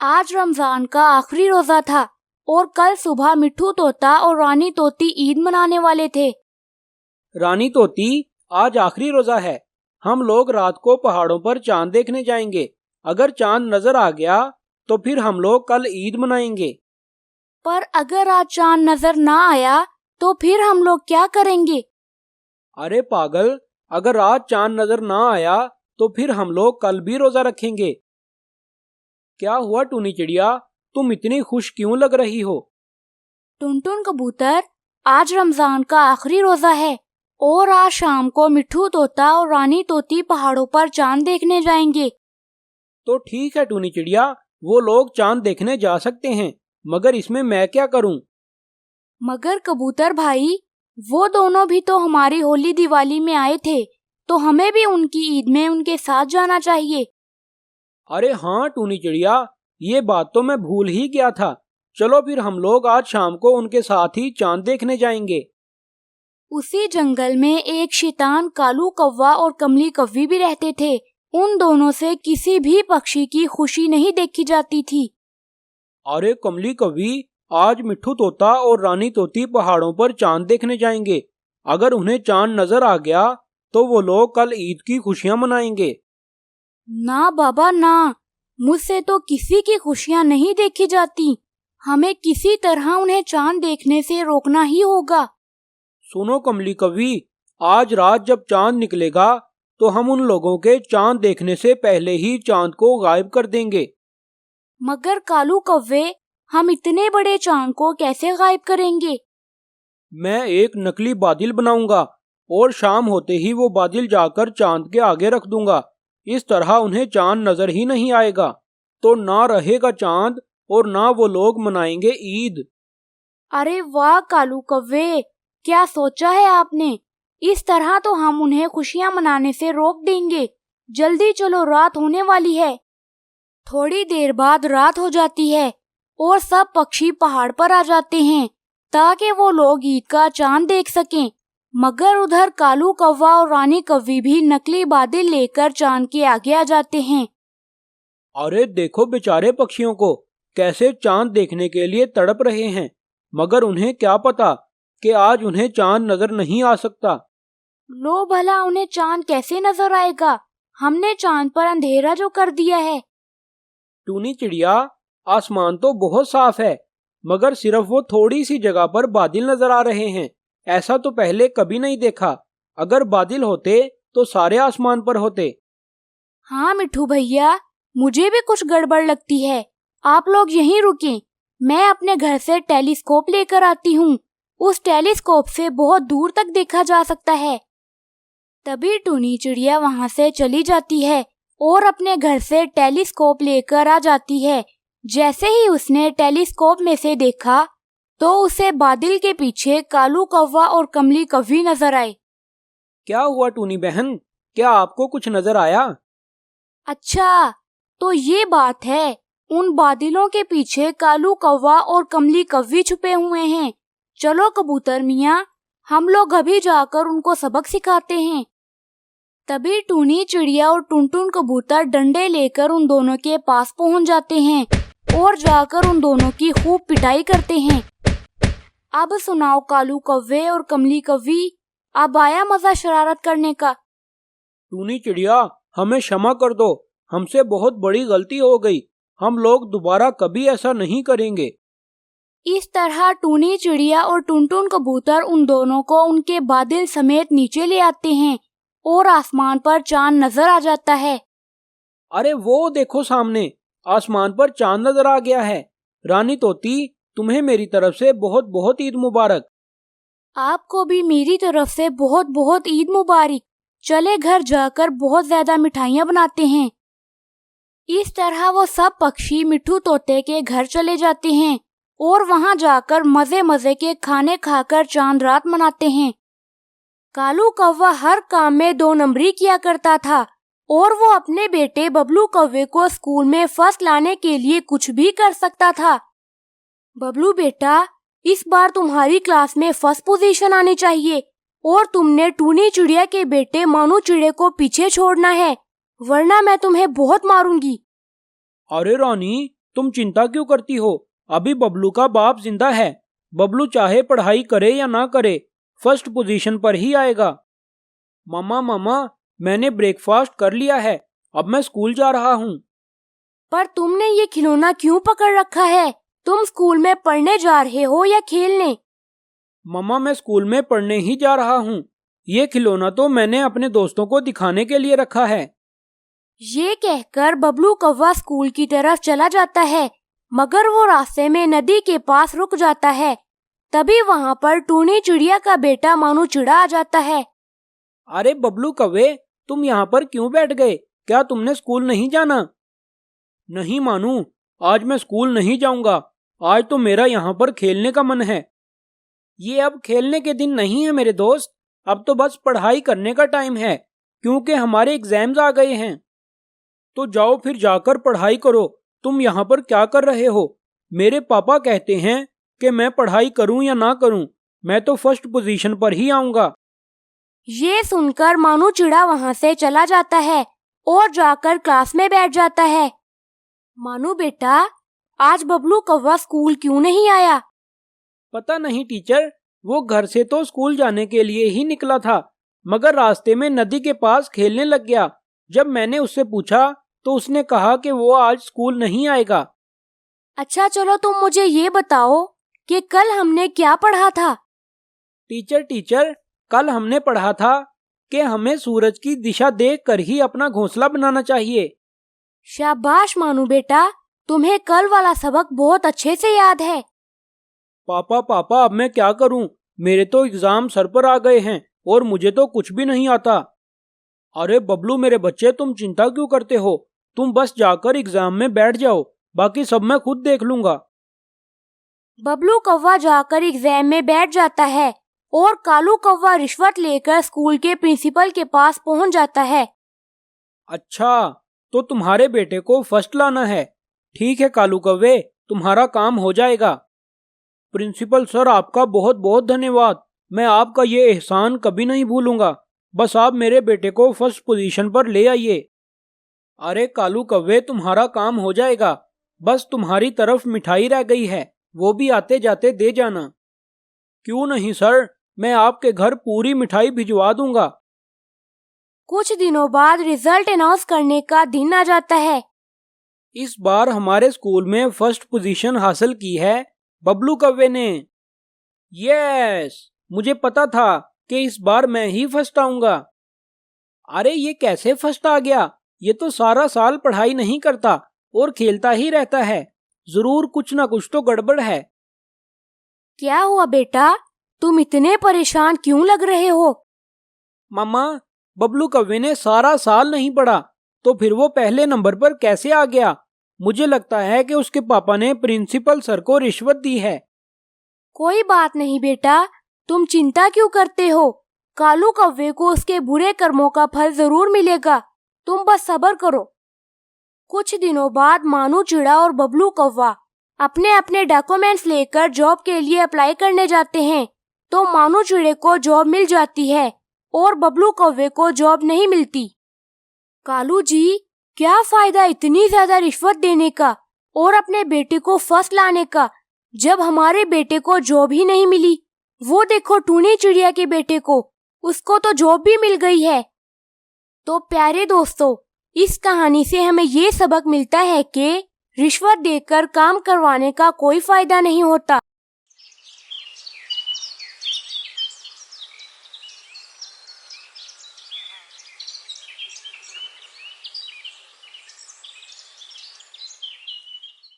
आज रमजान का आखिरी रोजा था और कल सुबह मिट्ठू तोता और रानी तोती ईद मनाने वाले थे। रानी तोती, आज आखिरी रोजा है। हम लोग रात को पहाड़ों पर चांद देखने जाएंगे। अगर चांद नजर आ गया तो फिर हम लोग कल ईद मनाएंगे। पर अगर आज चांद नजर ना आया तो फिर हम लोग क्या करेंगे? अरे पागल, अगर आज चांद नजर ना आया तो फिर हम लोग कल भी रोजा रखेंगे। क्या हुआ टूनी चिड़िया, तुम इतनी खुश क्यों लग रही हो? टुनटुन कबूतर, आज रमजान का आखिरी रोजा है और आज शाम को मिट्ठू तोता और रानी तोती पहाड़ों पर चांद देखने जाएंगे। तो ठीक है टूनी चिड़िया, वो लोग चांद देखने जा सकते हैं, मगर इसमें मैं क्या करूं? मगर कबूतर भाई, वो दोनों भी तो हमारी होली दिवाली में आए थे, तो हमें भी उनकी ईद में उनके साथ जाना चाहिए। अरे हाँ टूनी चिड़िया, ये बात तो मैं भूल ही गया था। चलो फिर हम लोग आज शाम को उनके साथ ही चांद देखने जाएंगे। उसी जंगल में एक शैतान कालू कौवा और कमली कव्वी भी रहते थे। उन दोनों से किसी भी पक्षी की खुशी नहीं देखी जाती थी। अरे कमली कवि, आज मिट्ठू तोता और रानी तोती पहाड़ों पर चांद देखने जाएंगे। अगर उन्हें चांद नजर आ गया तो वो लोग कल ईद की खुशियां मनाएंगे। ना बाबा ना, मुझसे तो किसी की खुशियां नहीं देखी जाती। हमें किसी तरह उन्हें चांद देखने से रोकना ही होगा। सुनो कमली कवि, आज रात जब चांद निकलेगा तो हम उन लोगों के चांद देखने से पहले ही चांद को गायब कर देंगे। मगर कालू कव्वे, हम इतने बड़े चांद को कैसे गायब करेंगे? मैं एक नकली बादल बनाऊंगा और शाम होते ही वो बादल जाकर चांद के आगे रख दूंगा। इस तरह उन्हें चांद नजर ही नहीं आएगा, तो ना रहेगा चांद और ना वो लोग मनाएंगे ईद। अरे वाह कालू कव्वे, क्या सोचा है आपने? इस तरह तो हम उन्हें खुशियां मनाने से रोक देंगे। जल्दी चलो, रात होने वाली है। थोड़ी देर बाद रात हो जाती है और सब पक्षी पहाड़ पर आ जाते हैं ताकि वो लोग ईद का चांद देख सकें। मगर उधर कालू कौवा और रानी कव्वी भी नकली बादल लेकर चांद के आगे आ जाते हैं। अरे देखो बेचारे पक्षियों को, कैसे चांद देखने के लिए तड़प रहे हैं, मगर उन्हें क्या पता कि आज उन्हें चांद नजर नहीं आ सकता। लो भला, उन्हें चांद कैसे नजर आएगा? हमने चांद पर अंधेरा जो कर दिया है। टूनी चिड़िया, आसमान तो बहुत साफ है, मगर सिर्फ वो थोड़ी सी जगह पर बादल नजर आ रहे हैं। ऐसा तो पहले कभी नहीं देखा। अगर बादल होते तो सारे आसमान पर होते। हाँ मिठू भैया, मुझे भी कुछ गड़बड़ लगती है। आप लोग यहीं रुकें, मैं अपने घर से टेलीस्कोप लेकर आती हूँ। उस टेलीस्कोप से बहुत दूर तक देखा जा सकता है। तभी टूनी चिड़िया वहाँ से चली जाती है और अपने घर से टेलीस्कोप लेकर आ जाती है। जैसे ही उसने टेलीस्कोप में से देखा तो उसे बादल के पीछे कालू कौवा और कमली कव्वी नजर आए। क्या हुआ टूनी बहन, क्या आपको कुछ नजर आया? अच्छा, तो ये बात है। उन बादलों के पीछे कालू कौवा और कमली कव्वी छुपे हुए हैं। चलो कबूतर मियाँ, हम लोग अभी जाकर उनको सबक सिखाते हैं। तभी टूनी चिड़िया और टुनटुन कबूतर डंडे लेकर उन दोनों के पास पहुंच जाते हैं और जाकर उन दोनों की खूब पिटाई करते हैं। अब सुनाओ कालू कव्वे और कमली कव्वी, अब आया मजा शरारत करने का? टूनी चिड़िया, हमें क्षमा कर दो, हमसे बहुत बड़ी गलती हो गई। हम लोग दोबारा कभी ऐसा नहीं करेंगे। इस तरह टूनी चिड़िया और टुनटुन कबूतर उन दोनों को उनके बादल समेत नीचे ले आते हैं और आसमान पर चांद नजर आ जाता है। अरे वो देखो सामने, आसमान पर चांद नजर आ गया है। रानी तोती, तुम्हें मेरी तरफ से बहुत बहुत ईद मुबारक। आपको भी मेरी तरफ से बहुत बहुत ईद मुबारक। चले घर जाकर बहुत ज्यादा मिठाइयाँ बनाते हैं। इस तरह वो सब पक्षी मिट्ठू तोते के घर चले जाते हैं और वहाँ जाकर मजे मजे के खाने खाकर चांद रात मनाते हैं। कालू कौवा हर काम में 2 नंबरी किया करता था और वो अपने बेटे बबलू कौवे को स्कूल में फर्स्ट लाने के लिए कुछ भी कर सकता था। बबलू बेटा, इस बार तुम्हारी क्लास में फर्स्ट पोजीशन आनी चाहिए और तुमने टूनी चिड़िया के बेटे मानू चिड़े को पीछे छोड़ना है, वरना मैं तुम्हें बहुत मारूंगी। अरे रानी, तुम चिंता क्यों करती हो? अभी बबलू का बाप जिंदा है। बबलू चाहे पढ़ाई करे या ना करे, फर्स्ट पोजीशन पर ही आएगा। मामा मामा, मैंने ब्रेकफास्ट कर लिया है, अब मैं स्कूल जा रहा हूँ। पर तुमने ये खिलौना क्यों पकड़ रखा है? तुम स्कूल में पढ़ने जा रहे हो या खेलने? मामा, मैं स्कूल में पढ़ने ही जा रहा हूँ। ये खिलौना तो मैंने अपने दोस्तों को दिखाने के लिए रखा है। ये कहकर बबलू कौवा स्कूल की तरफ चला जाता है, मगर वो रास्ते में नदी के पास रुक जाता है। तभी वहाँ पर टूनी चिड़िया का बेटा मानू चिड़ा आ जाता है। अरे बबलू कौवे, तुम यहाँ पर क्यों बैठ गए? क्या तुमने स्कूल नहीं जाना? नहीं मानू, आज मैं स्कूल नहीं जाऊंगा। आज तो मेरा यहाँ पर खेलने का मन है। ये अब खेलने के दिन नहीं है मेरे दोस्त, अब तो बस पढ़ाई करने का टाइम है, क्योंकि हमारे एग्जाम्स आ गए हैं। तो जाओ फिर जाकर पढ़ाई करो। तुम यहाँ पर क्या कर रहे हो? मेरे पापा कहते हैं कि मैं पढ़ाई करूं या ना करूं, मैं तो फर्स्ट पोजीशन पर ही आऊंगा। ये सुनकर मानू चिड़ा वहाँ से चला जाता है और जाकर क्लास में बैठ जाता है। मानू बेटा, आज बबलू कौवा स्कूल क्यों नहीं आया? पता नहीं टीचर, वो घर से तो स्कूल जाने के लिए ही निकला था, मगर रास्ते में नदी के पास खेलने लग गया। जब मैंने उससे पूछा तो उसने कहा कि वो आज स्कूल नहीं आएगा। अच्छा चलो तुम मुझे ये बताओ कि कल हमने क्या पढ़ा था? टीचर, कल हमने पढ़ा था कि हमें सूरज की दिशा देखकर ही अपना घोंसला बनाना चाहिए। शाबाश मानू बेटा, तुम्हें कल वाला सबक बहुत अच्छे से याद है। पापा, अब मैं क्या करूं? मेरे तो एग्जाम सर पर आ गए हैं और मुझे तो कुछ भी नहीं आता। अरे बबलू मेरे बच्चे, तुम चिंता क्यों करते हो? तुम बस जाकर एग्जाम में बैठ जाओ, बाकी सब मैं खुद देख लूंगा। बबलू कौवा जाकर एग्जाम में बैठ जाता है और कालू कौवा रिश्वत लेकर स्कूल के प्रिंसिपल के पास पहुंच जाता है। अच्छा, तो तुम्हारे बेटे को फर्स्ट लाना है। ठीक है कालू कौवे, तुम्हारा काम हो जाएगा। प्रिंसिपल सर, आपका बहुत बहुत धन्यवाद। मैं आपका ये एहसान कभी नहीं भूलूंगा। बस आप मेरे बेटे को फर्स्ट पोजीशन पर ले आइए। अरे कालू कौवे, तुम्हारा काम हो जाएगा। बस तुम्हारी तरफ मिठाई रह गई है, वो भी आते जाते दे जाना। क्यों नहीं सर, मैं आपके घर पूरी मिठाई भिजवा दूंगा। कुछ दिनों बाद रिजल्ट अनाउंस करने का दिन आ जाता है। इस बार हमारे स्कूल में फर्स्ट पोजीशन हासिल की है बबलू कौवे ने। यस, मुझे पता था कि इस बार मैं ही फर्स्ट आऊंगा। अरे ये कैसे फर्स्ट आ गया? ये तो सारा साल पढ़ाई नहीं करता और खेलता ही रहता है। जरूर कुछ ना कुछ तो गड़बड़ है। क्या हुआ बेटा, तुम इतने परेशान क्यों लग रहे हो? मामा, बबलू कौवे ने सारा साल नहीं पढ़ा, तो फिर वो पहले नंबर पर कैसे आ गया? मुझे लगता है कि उसके पापा ने प्रिंसिपल सर को रिश्वत दी है। कोई बात नहीं बेटा, तुम चिंता क्यों करते हो? कालू कौवे को उसके बुरे कर्मों का फल जरूर मिलेगा। तुम बस सब्र करो। कुछ दिनों बाद मानू चिड़ा और बबलू कौवा अपने अपने डॉक्यूमेंट्स लेकर जॉब के लिए अप्लाई करने जाते हैं। तो मानू चिड़े को जॉब मिल जाती है और बबलू कौवे को जॉब नहीं मिलती। कालू जी, क्या फायदा इतनी ज्यादा रिश्वत देने का और अपने बेटे को फर्स्ट लाने का, जब हमारे बेटे को जॉब ही नहीं मिली। वो देखो टूनी चिड़िया के बेटे को, उसको तो जॉब भी मिल गई है। तो प्यारे दोस्तों, इस कहानी से हमें ये सबक मिलता है कि रिश्वत देकर काम करवाने का कोई फायदा नहीं होता।